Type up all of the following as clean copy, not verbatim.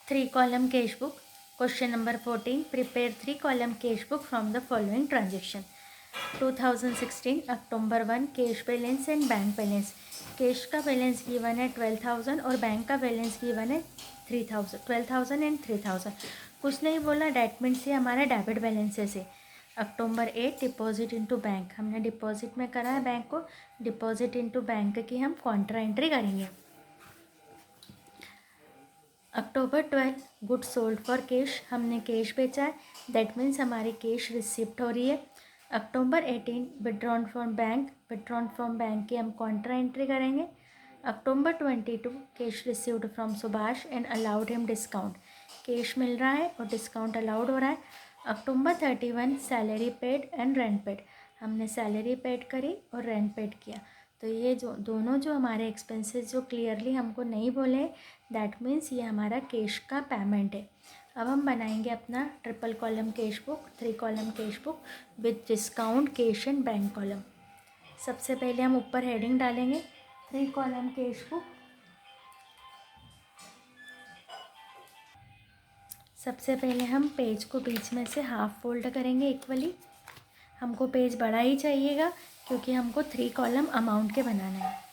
3 column cash book. Question number 14. Prepare 3 column cash book from the following transaction. 2016 October 1 cash balance and bank balance. Cash का balance given है 12,000 और bank का balance given है 3,000. 12,000 and 3,000. कुछ नहीं बोला, that means ये हमारा डेबिट बैलेंस है. से अक्टूबर 8 डिपॉजिट इनटू बैंक, हमने डिपॉजिट में करा है बैंक को, डिपॉजिट इनटू बैंक की हम कॉन्ट्रा एंट्री करेंगे. October 12 good sold for cash, हमने कैश बेचा है, दैट मीन्स हमारी कैश रिसिप्ट हो रही है. October 18 withdrawn from bank, withdrawn from bank की हम कॉन्ट्रा एंट्री करेंगे. October 22 cash received from Subhash and allowed him discount, cash मिल रहा है और डिस्काउंट अलाउड हो रहा है. October 31 salary paid and rent paid, हमने सैलरी पेड करी और रेंट पेड किया. तो ये जो दोनों जो हमारे एक्सपेंसेस जो क्लियरली हमको नहीं बोले, दैट मीन्स ये हमारा कैश का पेमेंट है. अब हम बनाएंगे अपना triple column cash book, 3 column cash book with discount cash and bank column. सबसे पहले हम ऊपर हेडिंग डालेंगे 3 कॉलम कैश बुक. सबसे पहले हम पेज को बीच में से हाफ फोल्ड करेंगे इक्वली. हमको पेज बड़ा ही चाहिएगा क्योंकि हमको 3 कॉलम अमाउंट के बनाना है.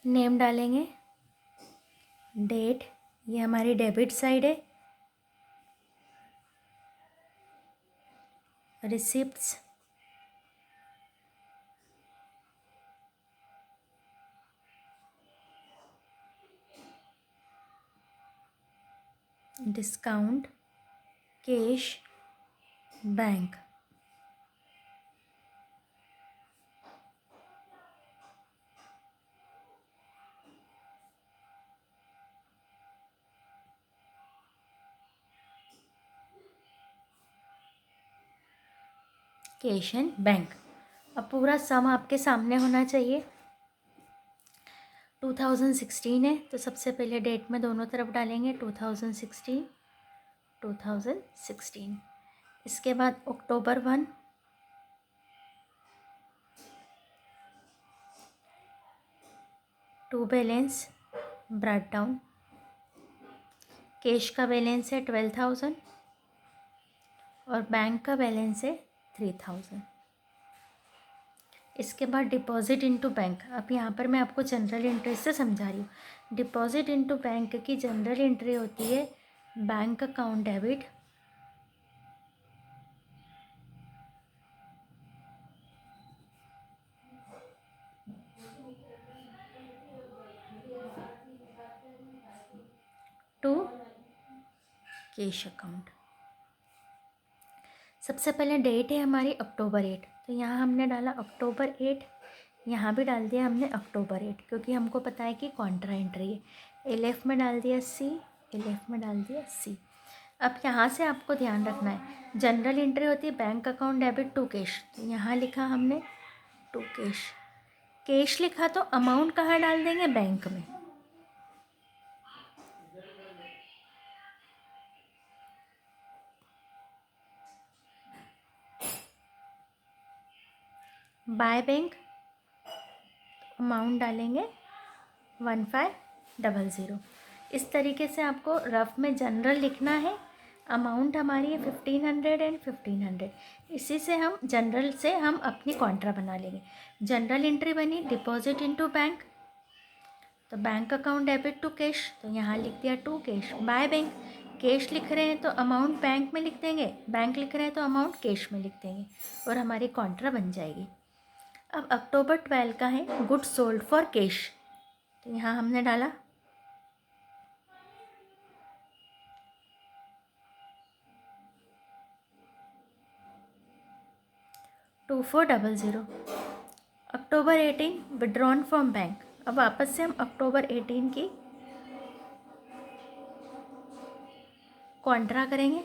नेम डालेंगे, डेट, ये हमारी डेबिट साइड है. Receipts, discount, cash, bank. Cash and bank. अब पूरा सम आपके सामने होना चाहिए. 2016 है तो सबसे पहले डेट में दोनों तरफ डालेंगे 2016, 2016. इसके बाद October 1, to balance brought down. Cash का बैलेंस है 12,000 और बैंक का बैलेंस है 3,000. इसके बाद डिपॉजिट इनटू बैंक. अब यहाँ पर मैं आपको जनरल एंट्री से समझा रही हूँ. डिपॉजिट इनटू बैंक की जनरल एंट्री होती है bank account debit, to cash account. सबसे पहले डेट है हमारी अक्टूबर 8, तो यहाँ हमने डाला अक्टूबर 8, यहाँ भी डाल दिया हमने अक्टूबर 8 क्योंकि हमको पता है कि कॉन्ट्रा एंट्री है. LF में डाल दिया C, LF में डाल दिया C. अब यहाँ से आपको ध्यान रखना है, जनरल एंट्री होती है bank account debit to cash, तो यहाँ लिखा हमने टू कैश. कैश लिखा तो अमाउंट कहाँ डाल देंगे, बैंक में. बाय बैंक अमाउंट डालेंगे 1500. इस तरीके से आपको रफ में जनरल लिखना है. अमाउंट हमारी है 1500 एंड 1500. इसी से हम जनरल से हम अपनी कॉन्ट्रा बना लेंगे. जनरल एंट्री बनी डिपॉजिट इनटू बैंक, तो bank account debit to cash, तो यहाँ लिख दिया to cash. By bank, cash लिख रहे हैं तो अमाउंट बैंक में लिख देंगे, बैंक लिख रहे हैं तो अमाउंट कैश में लिख देंगे और हमारी कॉन्ट्रा बन जाएगी. अब अक्टूबर 12 का है गुड सोल्ड फॉर कैश, तो यहाँ हमने डाला 2400. अक्टूबर 18 विड्रॉन फ्रॉम बैंक। अब वापस से हम अक्टूबर 18 की कॉन्ट्रा करेंगे।